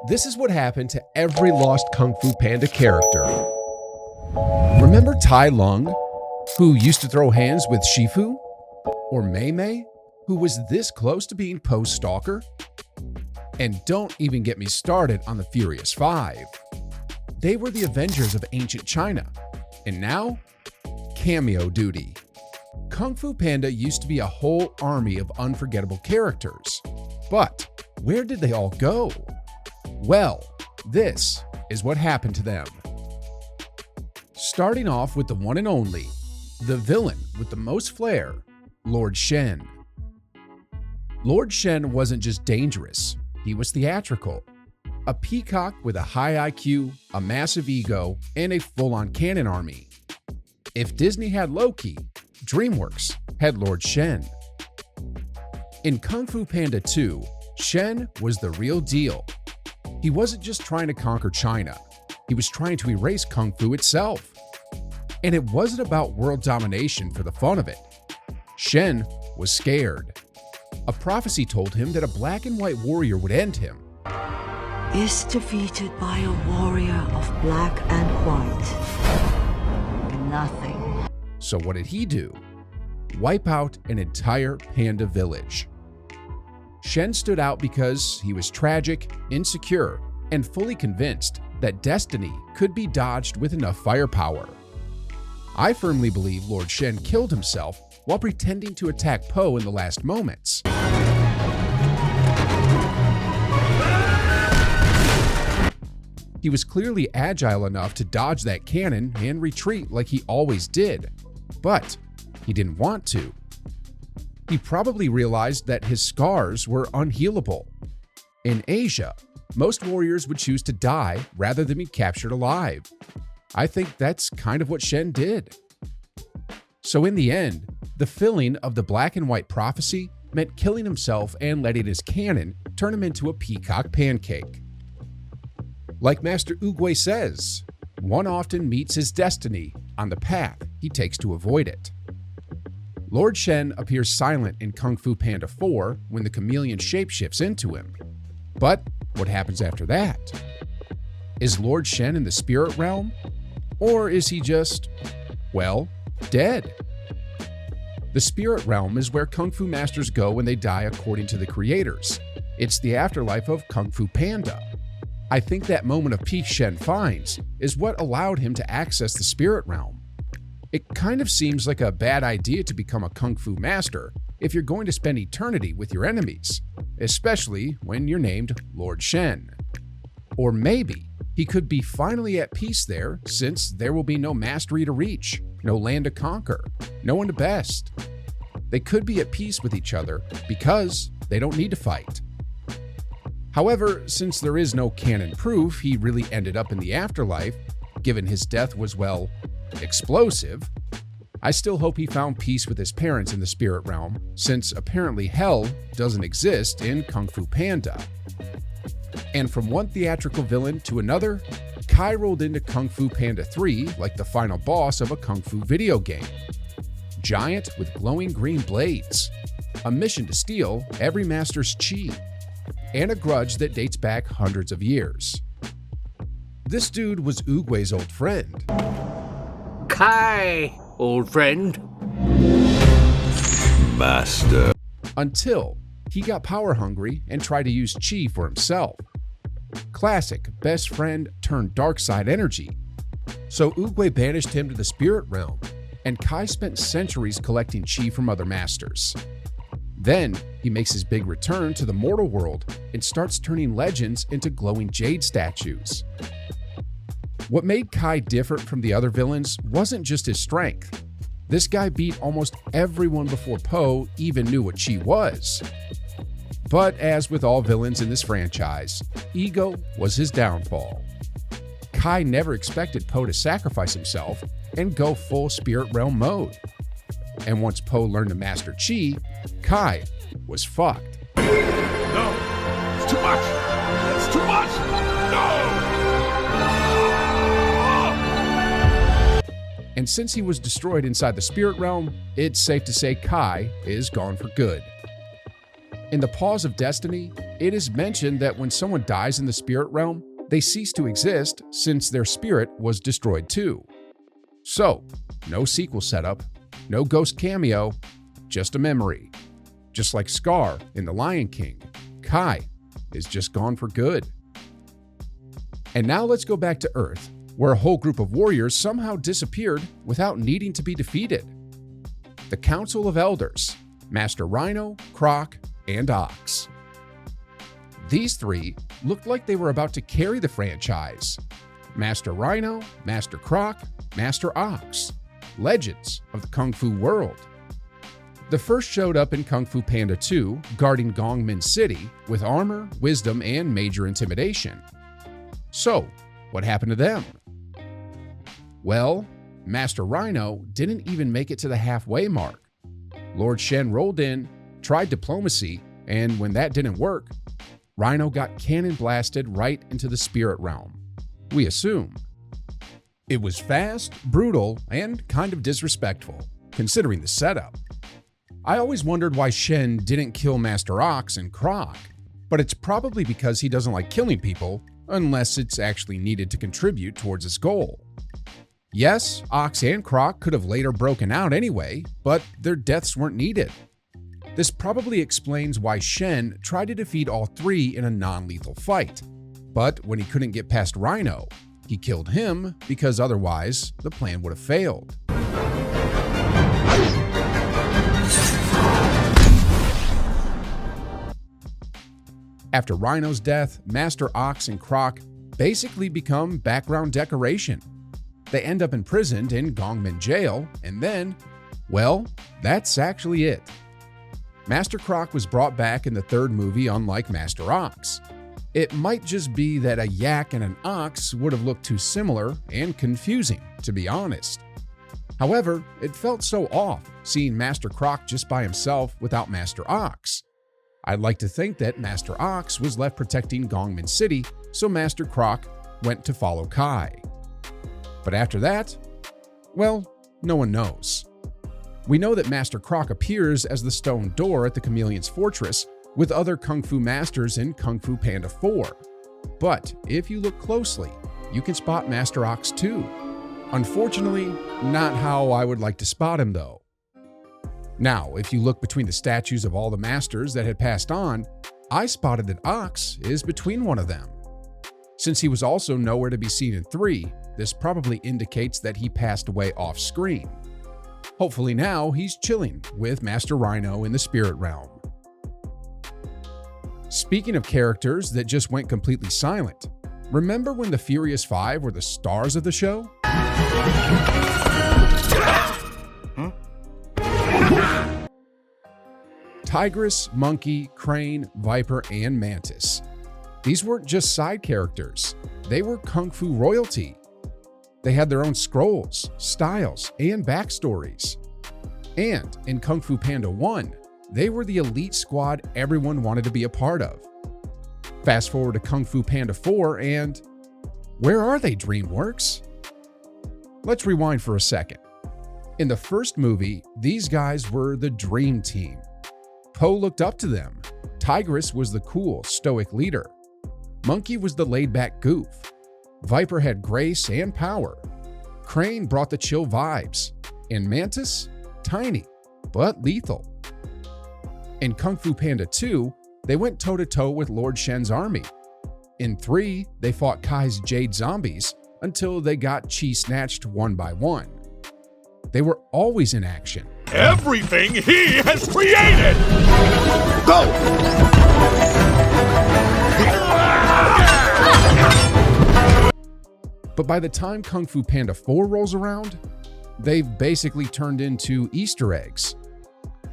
This is what happened to every lost Kung Fu Panda character. Remember Tai Lung, who used to throw hands with Shifu? Or Mei Mei, who was this close to being Poe's stalker? And don't even get me started on the Furious Five. They were the Avengers of ancient China, and now, cameo duty. Kung Fu Panda used to be a whole army of unforgettable characters. But where did they all go? Well, this is what happened to them. Starting off with the one and only, the villain with the most flair, Lord Shen. Lord Shen wasn't just dangerous, he was theatrical. A peacock with a high IQ, a massive ego, and a full-on cannon army. If Disney had Loki, DreamWorks had Lord Shen. In Kung Fu Panda 2, Shen was the real deal. He wasn't just trying to conquer China, he was trying to erase Kung Fu itself. And it wasn't about world domination for the fun of it. Shen was scared. A prophecy told him that a black and white warrior would end him. Is defeated by a warrior of black and white. Nothing. So what did he do? Wipe out an entire panda village. Shen stood out because he was tragic, insecure, and fully convinced that destiny could be dodged with enough firepower. I firmly believe Lord Shen killed himself while pretending to attack Po in the last moments. He was clearly agile enough to dodge that cannon and retreat like he always did, but he didn't want to. He probably realized that his scars were unhealable. In Asia, most warriors would choose to die rather than be captured alive. I think that's kind of what Shen did. So in the end, the filling of the black and white prophecy meant killing himself and letting his cannon turn him into a peacock pancake. Like Master Oogway says, one often meets his destiny on the path he takes to avoid it. Lord Shen appears silent in Kung Fu Panda 4 when the chameleon shapeshifts into him. But what happens after that? Is Lord Shen in the spirit realm? Or is he just, well, dead? The spirit realm is where Kung Fu masters go when they die according to the creators. It's the afterlife of Kung Fu Panda. I think that moment of peace Shen finds is what allowed him to access the spirit realm. It kind of seems like a bad idea to become a Kung Fu master if you're going to spend eternity with your enemies, especially when you're named Lord Shen. Or maybe he could be finally at peace there since there will be no mastery to reach, no land to conquer, no one to best. They could be at peace with each other because they don't need to fight. However, since there is no canon proof he really ended up in the afterlife, given his death was, well, explosive, I still hope he found peace with his parents in the spirit realm, since apparently hell doesn't exist in Kung Fu Panda. And from one theatrical villain to another, Kai rolled into Kung Fu Panda 3 like the final boss of a Kung Fu video game. Giant with glowing green blades, a mission to steal every master's chi, and a grudge that dates back hundreds of years. This dude was Oogway's old friend. Kai, old friend. Master. Until he got power hungry and tried to use chi for himself. Classic best friend turned dark side energy. So Oogway banished him to the spirit realm, and Kai spent centuries collecting chi from other masters. Then he makes his big return to the mortal world and starts turning legends into glowing jade statues. What made Kai different from the other villains wasn't just his strength. This guy beat almost everyone before Po even knew what chi was. But as with all villains in this franchise, ego was his downfall. Kai never expected Po to sacrifice himself and go full spirit realm mode. And once Po learned to master chi, Kai was fucked. No! It's too much! It's too much! No! And since he was destroyed inside the spirit realm, it's safe to say Kai is gone for good. In the pause of destiny, it is mentioned that when someone dies in the spirit realm, they cease to exist since their spirit was destroyed too. So, no sequel setup, no ghost cameo, just a memory. Just like Scar in The Lion King, Kai is just gone for good. And now let's go back to Earth, where a whole group of warriors somehow disappeared without needing to be defeated. The Council of Elders, Master Rhino, Croc, and Ox. These three looked like they were about to carry the franchise. Master Rhino, Master Croc, Master Ox, legends of the Kung Fu world. The first showed up in Kung Fu Panda 2, guarding Gongmin City with armor, wisdom, and major intimidation. So, what happened to them? Well, Master Rhino didn't even make it to the halfway mark. Lord Shen rolled in, tried diplomacy, and when that didn't work, Rhino got cannon blasted right into the spirit realm. We assume. It was fast, brutal, and kind of disrespectful, considering the setup. I always wondered why Shen didn't kill Master Ox and Croc, but it's probably because he doesn't like killing people unless it's actually needed to contribute towards his goal. Yes, Ox and Croc could have later broken out anyway, but their deaths weren't needed. This probably explains why Shen tried to defeat all three in a non-lethal fight, but when he couldn't get past Rhino, he killed him because otherwise the plan would have failed. After Rhino's death, Master Ox and Croc basically become background decoration. They end up imprisoned in Gongmin Jail, and then, well, that's actually it. Master Croc was brought back in the third movie, unlike Master Ox. It might just be that a yak and an ox would have looked too similar and confusing, to be honest. However, it felt so off seeing Master Croc just by himself without Master Ox. I'd like to think that Master Ox was left protecting Gongmin City, so Master Croc went to follow Kai. But after that, well, no one knows. We know that Master Croc appears as the stone door at the Chameleon's fortress with other Kung Fu masters in Kung Fu Panda 4. But if you look closely, you can spot Master Ox too. Unfortunately, not how I would like to spot him though. Now, if you look between the statues of all the masters that had passed on, I spotted that Ox is between one of them. Since he was also nowhere to be seen in 3, this probably indicates that he passed away off screen. Hopefully now he's chilling with Master Rhino in the spirit realm. Speaking of characters that just went completely silent, remember when the Furious Five were the stars of the show? Tigress, Monkey, Crane, Viper, and Mantis. These weren't just side characters, they were Kung Fu royalty. They had their own scrolls, styles, and backstories. And in Kung Fu Panda 1, they were the elite squad everyone wanted to be a part of. Fast forward to Kung Fu Panda 4 and where are they, DreamWorks? Let's rewind for a second. In the first movie, these guys were the dream team. Po looked up to them. Tigress was the cool, stoic leader. Monkey was the laid-back goof. Viper had grace and power. Crane brought the chill vibes. And Mantis? Tiny, but lethal. In Kung Fu Panda 2, they went toe-to-toe with Lord Shen's army. In 3, they fought Kai's Jade zombies until they got chi snatched one by one. They were always in action. Everything he has created! Go! But by the time Kung Fu Panda 4 rolls around, they've basically turned into Easter eggs.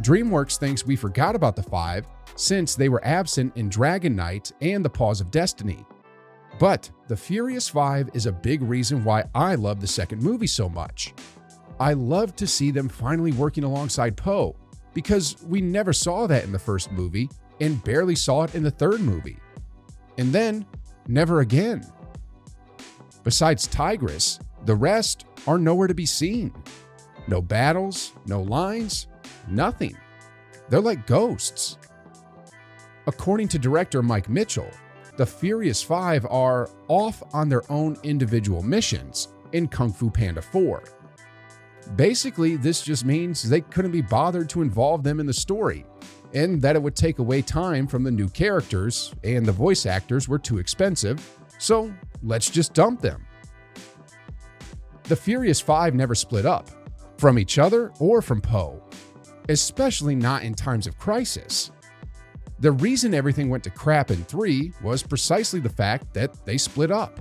DreamWorks thinks we forgot about the 5 since they were absent in Dragon Knight and the Paws of Destiny. But the Furious 5 is a big reason why I love the second movie so much. I love to see them finally working alongside Po, because we never saw that in the first movie and barely saw it in the third movie. And then, never again. Besides Tigress, the rest are nowhere to be seen. No battles, no lines, nothing. They're like ghosts. According to director Mike Mitchell, the Furious Five are off on their own individual missions in Kung Fu Panda 4. Basically, this just means they couldn't be bothered to involve them in the story, and that it would take away time from the new characters, and the voice actors were too expensive, so let's just dump them. The Furious Five never split up, from each other or from Po, especially not in times of crisis. The reason everything went to crap in 3 was precisely the fact that they split up.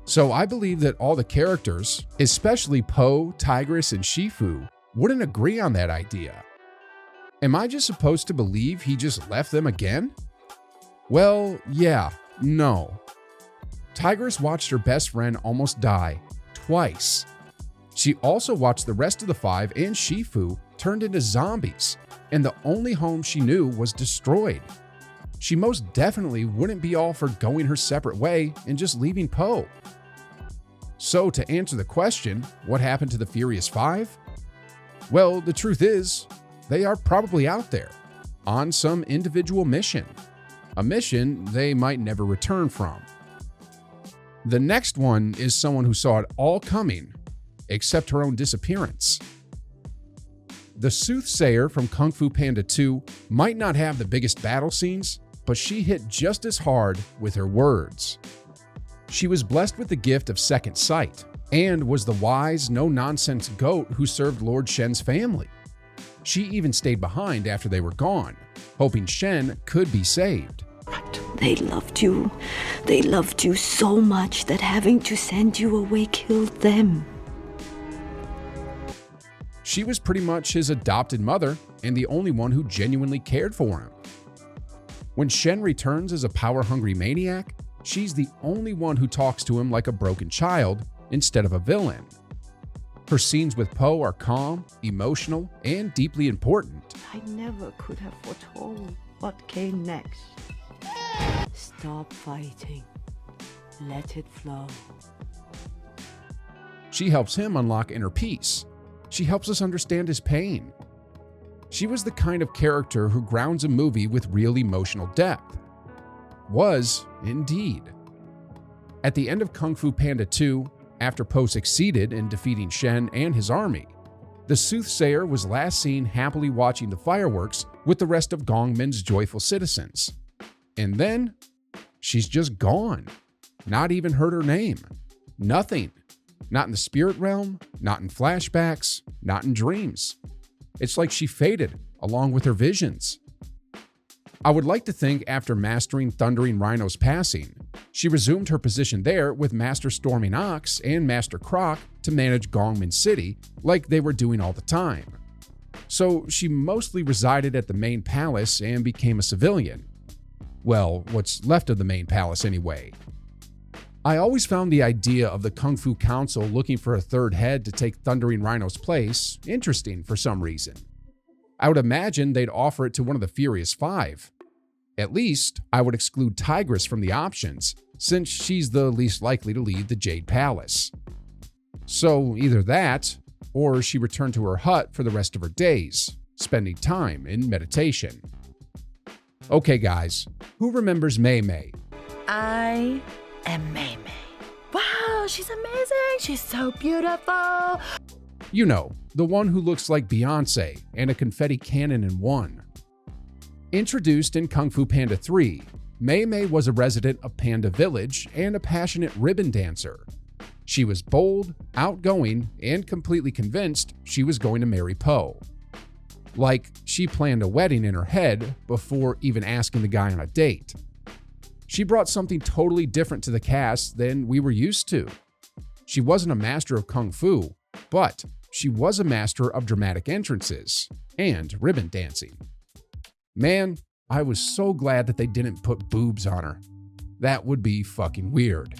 So I believe that all the characters, especially Po, Tigress, and Shifu, wouldn't agree on that idea. Am I just supposed to believe he just left them again? Well, yeah, no. Tigress watched her best friend almost die, twice. She also watched the rest of the 5 and Shifu turned into zombies, and the only home she knew was destroyed. She most definitely wouldn't be all for going her separate way and just leaving Po. So to answer the question, what happened to the Furious Five? Well, the truth is, they are probably out there, on some individual mission. A mission they might never return from. The next one is someone who saw it all coming, except her own disappearance. The Soothsayer from Kung Fu Panda 2 might not have the biggest battle scenes, but she hit just as hard with her words. She was blessed with the gift of second sight, and was the wise, no-nonsense goat who served Lord Shen's family. She even stayed behind after they were gone, hoping Shen could be saved. They loved you. They loved you so much that having to send you away killed them. She was pretty much his adopted mother and the only one who genuinely cared for him. When Shen returns as a power-hungry maniac, she's the only one who talks to him like a broken child instead of a villain. Her scenes with Po are calm, emotional, and deeply important. I never could have foretold what came next. Stop fighting. Let it flow. She helps him unlock inner peace. She helps us understand his pain. She was the kind of character who grounds a movie with real emotional depth. Was, indeed. At the end of Kung Fu Panda 2, after Po succeeded in defeating Shen and his army, the Soothsayer was last seen happily watching the fireworks with the rest of Gongmin's joyful citizens. And then, she's just gone. Not even heard her name. Nothing. Not in the spirit realm, not in flashbacks, not in dreams. It's like she faded along with her visions. I would like to think after mastering Thundering Rhino's passing, she resumed her position there with Master Storming Ox and Master Croc to manage Gongmin City like they were doing all the time. So she mostly resided at the main palace and became a civilian. Well, what's left of the main palace anyway. I always found the idea of the Kung Fu Council looking for a third head to take Thundering Rhino's place interesting for some reason. I would imagine they'd offer it to one of the Furious Five. At least, I would exclude Tigress from the options, since she's the least likely to lead the Jade Palace. So either that, or she returned to her hut for the rest of her days, spending time in meditation. Okay guys, who remembers Mei Mei? I am Mei Mei. Wow, she's amazing. She's so beautiful. You know, the one who looks like Beyonce and a confetti cannon in one. Introduced in Kung Fu Panda 3, Mei Mei was a resident of Panda Village and a passionate ribbon dancer. She was bold, outgoing, and completely convinced she was going to marry Po. Like, she planned a wedding in her head before even asking the guy on a date. She brought something totally different to the cast than we were used to. She wasn't a master of Kung Fu, but she was a master of dramatic entrances and ribbon dancing. Man, I was so glad that they didn't put boobs on her. That would be fucking weird.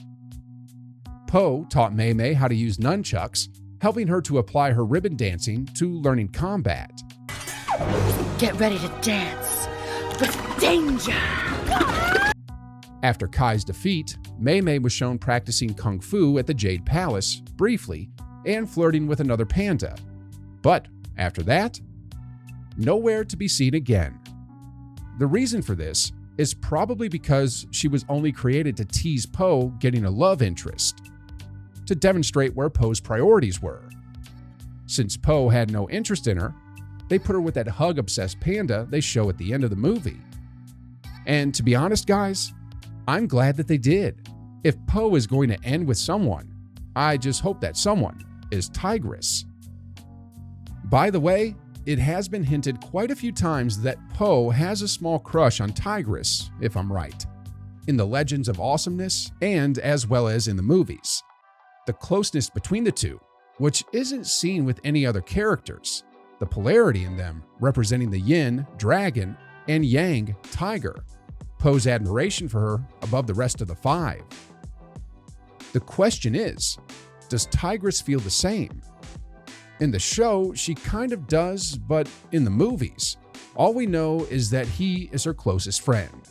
Po taught Mei Mei how to use nunchucks, helping her to apply her ribbon dancing to learning combat. Get ready to dance with danger. After Kai's defeat, Mei Mei was shown practicing Kung Fu at the Jade Palace briefly and flirting with another panda. But after that, nowhere to be seen again. The reason for this is probably because she was only created to tease Po getting a love interest, to demonstrate where Po's priorities were. Since Po had no interest in her, they put her with that hug-obsessed panda they show at the end of the movie. And to be honest, guys, I'm glad that they did. If Po is going to end with someone, I just hope that someone is Tigress. By the way, it has been hinted quite a few times that Po has a small crush on Tigress, if I'm right, in the Legends of Awesomeness and as well as in the movies. The closeness between the two, which isn't seen with any other characters, the polarity in them representing the yin, dragon, and yang, tiger, Po's admiration for her above the rest of the five. The question is, does Tigress feel the same? In the show, she kind of does, but in the movies, all we know is that he is her closest friend.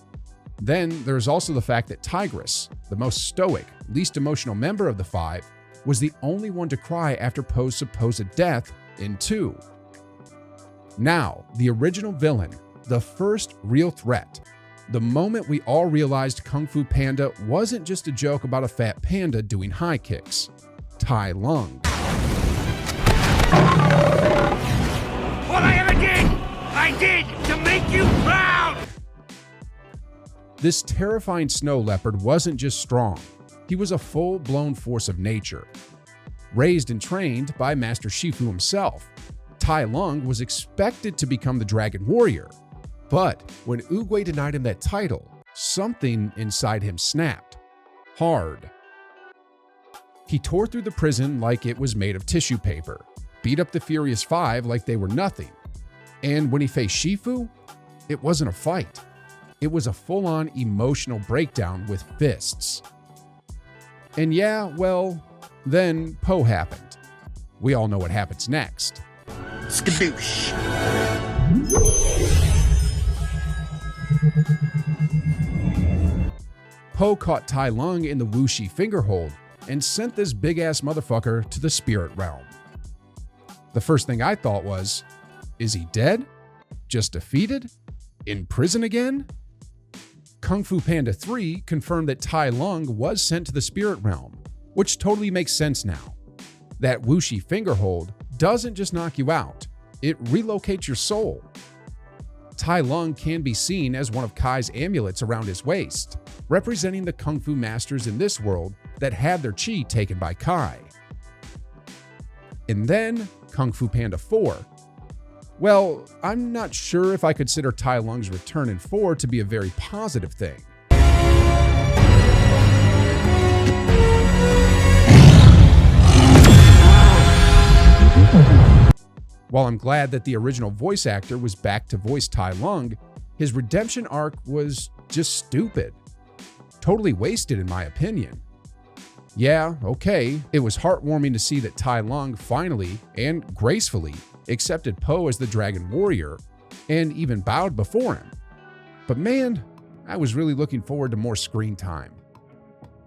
Then there's also the fact that Tigress, the most stoic, least emotional member of the five, was the only one to cry after Po's supposed death in 2. Now, the original villain, the first real threat, the moment we all realized Kung Fu Panda wasn't just a joke about a fat panda doing high kicks. Tai Lung. What I ever did, I did to make you proud! This terrifying snow leopard wasn't just strong, he was a full-blown force of nature. Raised and trained by Master Shifu himself, Tai Lung was expected to become the Dragon Warrior. But when Oogway denied him that title, something inside him snapped. Hard. He tore through the prison like it was made of tissue paper, beat up the Furious Five like they were nothing. And when he faced Shifu, it wasn't a fight. It was a full-on emotional breakdown with fists. And yeah, well, then Po happened. We all know what happens next. Skadoosh. Po caught Tai Lung in the Wuxi fingerhold and sent this big-ass motherfucker to the spirit realm. The first thing I thought was, is he dead? Just defeated? In prison again? Kung Fu Panda 3 confirmed that Tai Lung was sent to the spirit realm, which totally makes sense now. That Wuxi fingerhold doesn't just knock you out, it relocates your soul. Tai Lung can be seen as one of Kai's amulets around his waist, representing the Kung Fu masters in this world that had their chi taken by Kai. And then Kung Fu Panda 4. Well, I'm not sure if I consider Tai Lung's return in 4 to be a very positive thing. While I'm glad that the original voice actor was back to voice Tai Lung, his redemption arc was just stupid. Totally wasted in my opinion. Yeah, okay, it was heartwarming to see that Tai Lung finally, and gracefully, accepted Po as the Dragon Warrior, and even bowed before him. But man, I was really looking forward to more screen time.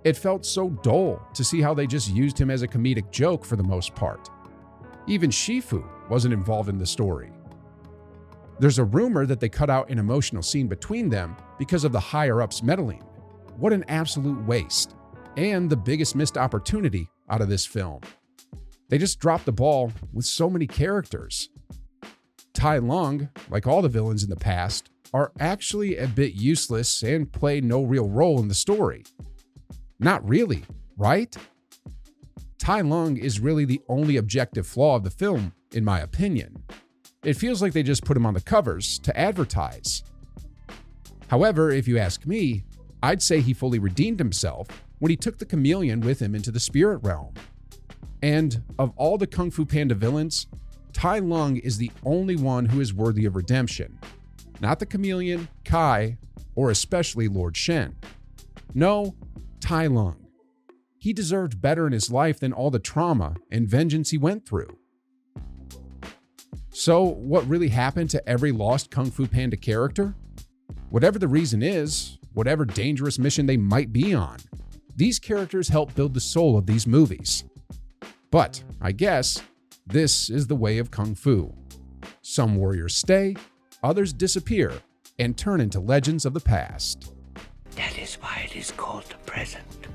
It felt so dull to see how they just used him as a comedic joke for the most part. Even Shifu wasn't involved in the story. There's a rumor that they cut out an emotional scene between them because of the higher-ups meddling. What an absolute waste, and the biggest missed opportunity out of this film. They just dropped the ball with so many characters. Tai Lung, like all the villains in the past, are actually a bit useless and play no real role in the story. Not really, right? Tai Lung is really the only objective flaw of the film, in my opinion. It feels like they just put him on the covers to advertise. However, if you ask me, I'd say he fully redeemed himself when he took the chameleon with him into the spirit realm. And of all the Kung Fu Panda villains, Tai Lung is the only one who is worthy of redemption. Not the chameleon, Kai, or especially Lord Shen. No, Tai Lung. He deserved better in his life than all the trauma and vengeance he went through. So, what really happened to every lost Kung Fu Panda character? Whatever the reason is, whatever dangerous mission they might be on, these characters help build the soul of these movies. But, I guess, this is the way of Kung Fu. Some warriors stay, others disappear, and turn into legends of the past. That is why it is called the present.